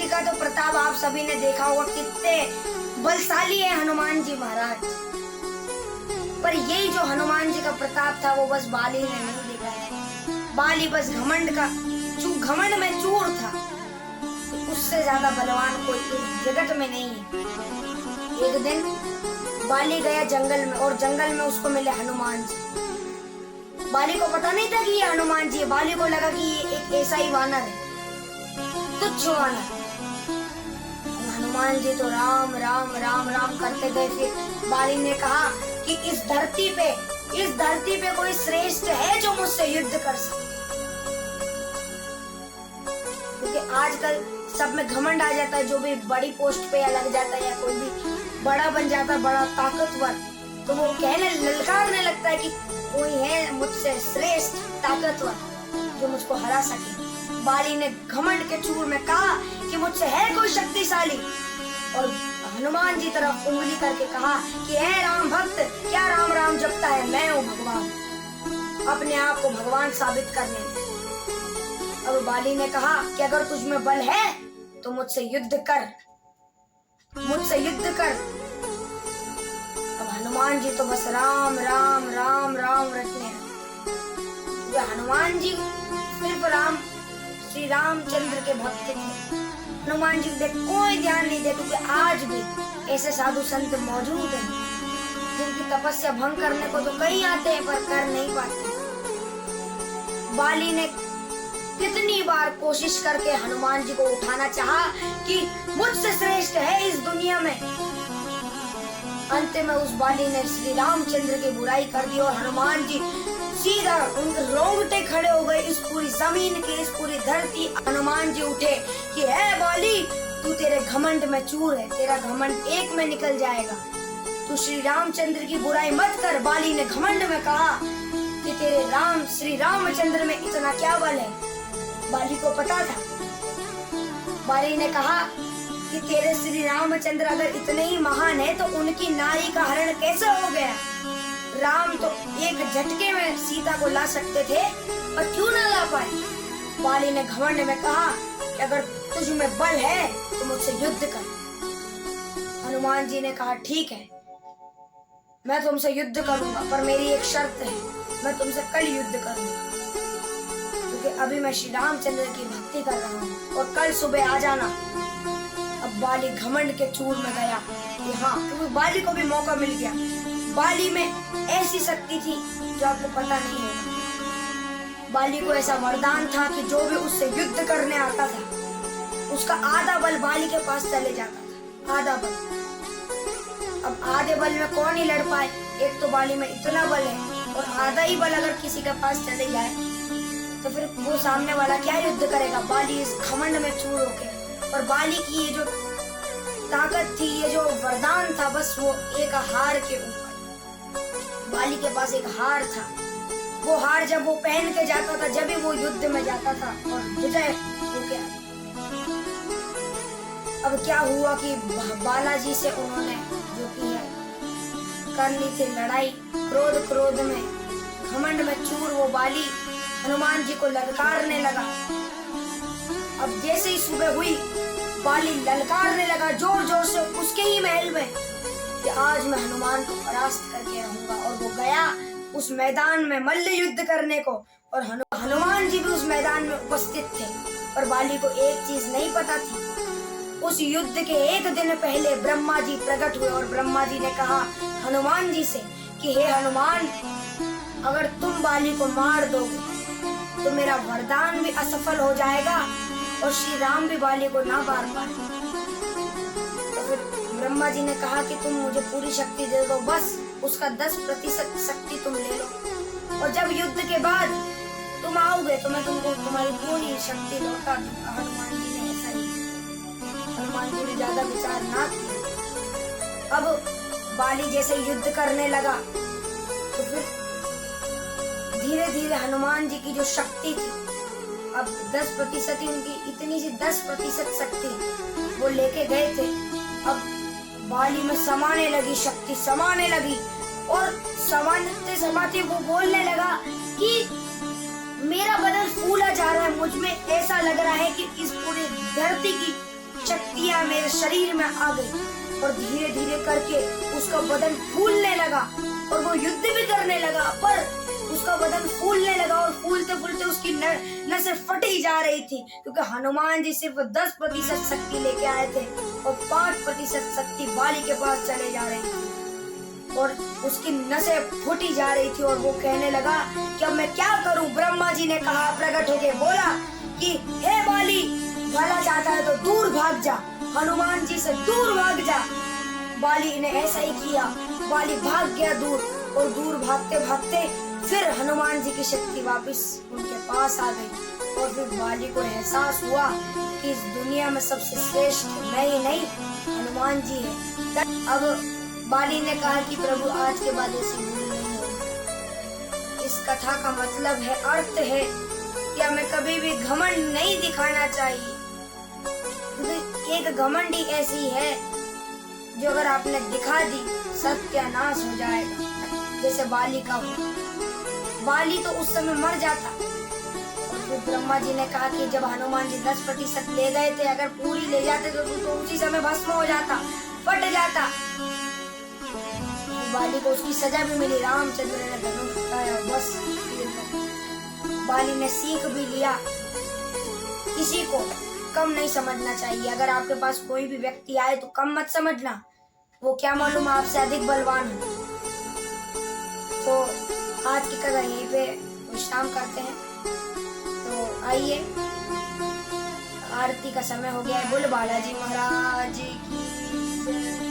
जी का तो प्रताप आप सभी ने देखा होगा, कितने बलशाली है हनुमान जी महाराज। पर यही जो हनुमान जी का प्रताप था वो बस बाली ने नहीं देखा है। बाली बस घमंड में चूर था। तो उससे ज्यादा बलवान कोई इस जगत में नहीं है। एक दिन बाली गया जंगल में और जंगल में उसको मिले हनुमान जी। बाली को पता नहीं था कि ये हनुमान जी है। बाली को लगा कि ये एक ऐसा ही वानर है, तुच्छ वानर। हनुमान जी तो राम राम राम राम करते गए। फिर बाली ने कहा कि इस धरती पे कोई श्रेष्ठ है जो मुझसे युद्ध कर सके। क्योंकि आजकल सब में घमंड आ जाता है, जो भी बड़ी पोस्ट पे या लग जाता है या कोई भी बड़ा बन जाता है, बड़ा ताकतवर, तो वो ललकारने लगता है कि कोई है मुझसे श्रेष्ठ ताकतवर जो मुझको हरा सके। बाली ने घमंड के चूर में कहा कि मुझसे है कोई शक्तिशाली, और हनुमान जी तरफ उंगली करके कहा कि हे राम भक्त, क्या राम राम जपता है, मैं हूँ भगवान, अपने आप को भगवान साबित करने में। अब बाली ने कहा कि अगर तुझ में बल है तो मुझसे युद्ध कर। अब हनुमान जी तो बस राम राम राम राम रटने लगे। हनुमान जी सिर्फ श्री रामचंद्र के भक्त थे। हनुमान जी देख कोई ध्यान नहीं देते, क्योंकि आज भी ऐसे साधु संत मौजूद हैं जिनकी तपस्या भंग करने को तो कई आते हैं पर कर नहीं पाते। बाली ने कितनी बार कोशिश करके हनुमान जी को उठाना चाहा कि मुझसे श्रेष्ठ है इस दुनिया में। अंत में उस बाली ने श्री रामचंद्र की बुराई कर दी और हनुमान जी सीधा उनके रोंगटे खड़े हो गए। इस पूरी जमीन की, इस पूरी धरती। हनुमान जी उठे कि है बाली, तू तेरे घमंड में चूर है, तेरा घमंड एक में निकल जाएगा, तू श्री रामचंद्र की बुराई मत कर। बाली ने घमंड में कहा कि तेरे श्री रामचंद्र में इतना क्या बल है। बाली को पता था। बाली ने कहा कि तेरे श्री रामचंद्र अगर इतने ही महान है तो उनकी नारी का हरण कैसे हो गया। राम तो एक झटके में सीता को ला सकते थे, पर क्यों ना ला पाए। बाली ने घमंड में कहा कि अगर तुझ में बल है तो मुझसे युद्ध कर। हनुमान जी ने कहा ठीक है, मैं तुमसे युद्ध करूंगा, पर मेरी एक शर्त है, मैं तुमसे कल युद्ध करूंगा, क्योंकि अभी मैं श्री रामचंद्र की भक्ति कर रहा हूँ, और कल सुबह आ जाना। अब बाली घमंड के चूर में गया कि हाँ, क्योंकि बाली को भी मौका मिल गया। बाली में ऐसी शक्ति थी जो आपको पता नहीं है। बाली को ऐसा वरदान था कि जो भी उससे युद्ध करने आता था उसका आधा बल बाली के पास चले जाता था, आधा बल। अब आधे बल में कौन ही लड़ पाए। एक तो बाली में इतना बल है, और आधा ही बल अगर किसी के पास चले जाए तो फिर वो सामने वाला क्या युद्ध करेगा। बाली इस घमंड में चूर होके, और बाली की ये जो ताकत थी, ये जो वरदान था, बस वो एक हार के ऊपर। बाली के पास एक हार था। वो हार जब वो पहन के जाता था, जब भी वो युद्ध में जाता था और विजय हो गया। अब क्या हुआ कि बालाजी से उन्होंने जो की है कर ली थी लड़ाई। क्रोध में, घमंड में चूर वो बाली हनुमान जी को ललकारने लगा। अब जैसे ही सुबह हुई, बाली ललकारने लगा जोर जोर से उसके ही महल में कि आज मैं हनुमान को परास्त करके रहूंगा। और वो गया उस मैदान में मल्ल युद्ध करने को, और हनुमान जी भी उस मैदान में उपस्थित थे। पर बाली को एक चीज नहीं पता थी, उस युद्ध के एक दिन पहले ब्रह्मा जी प्रकट हुए, और ब्रह्मा जी ने कहा हनुमान जी से कि हे हनुमान, अगर तुम बाली को मार दोगे तो मेरा वरदान भी असफल हो जाएगा और श्री राम भी बाली को ना मार पाए। तो फिर ब्रह्मा जी ने कहा कि तुम मुझे पूरी शक्ति दे दो, बस उसका 10% शक्ति तुम ले लो, और जब युद्ध के बाद तुम आओगे तो मैं तुमको तुम्हारी पूरी शक्ति लौटा दूंगा। हनुमान जी ने ऐसा ही, हनुमान जी ने ज्यादा विचार ना किया। अब बाली जैसे युद्ध करने लगा तो फिर धीरे धीरे हनुमान जी की जो शक्ति थी, अब 10% ही उनकी इतनी सी 10% शक्ति वो लेके गए थे। अब बाली में समाने लगी, शक्ति समाने लगी, और समाते वो बोलने लगा कि मेरा बदन फूला जा रहा है, मुझ में ऐसा लग रहा है कि इस पूरी धरती की शक्तियां मेरे शरीर में आ गई और धीरे धीरे करके उसका बदन फूलने लगा और वो युद्ध भी करने लगा, पर उसका बदन फूलने लगा और फूलते फूलते उसकी नसें फटी जा रही थी, क्योंकि हनुमान जी सिर्फ 10% शक्ति लेके आए थे और 5% शक्ति बाली के पास चले जा रही थी और उसकी नसें फूटी जा रही थी। और वो कहने लगा कि अब मैं क्या करूं। ब्रह्मा जी ने कहा, प्रकट होके बोला कि हे बाली, भला चाहता है तो दूर भाग जा, हनुमान जी से दूर भाग जा। बाली ने ऐसा ही किया, बाली भाग गया दूर और दूर भागते भागते फिर हनुमान जी की शक्ति वापस उनके पास आ गई और फिर बाली को एहसास हुआ कि इस दुनिया में सबसे श्रेष्ठ मैं ही नहीं, हनुमान जी है। अब बाली ने कहा कि प्रभु आज के बाद ऐसी भूल नहीं होगी। इस कथा का मतलब है, अर्थ है कि हमें कभी भी घमंड नहीं दिखाना चाहिए, क्योंकि एक घमंडी ऐसी है जो अगर आपने दिखा दी सत्यानाश हो जाएगा, जैसे बाली का हुआ। बाली तो उस समय मर जाता और फिर ब्रह्मा जी ने कहा कि जब हनुमान जी 10% ले गए थे, अगर पूरी ले जाते तो उसी समय भस्म हो जाता, फट जाता। बाली को उसकी सजा भी मिली, रामचंद्र ने धनुष उठाया, बस बाली ने सीख भी लिया। किसी को कम नहीं समझना चाहिए। अगर आपके पास कोई भी व्यक्ति आए तो कम मत समझना, वो क्या मालूम आपसे अधिक बलवान हो। तो आज की कथा यहीं पे विश्राम करते हैं। तो आइए, आरती का समय हो गया है। बोल बालाजी महाराज की जय।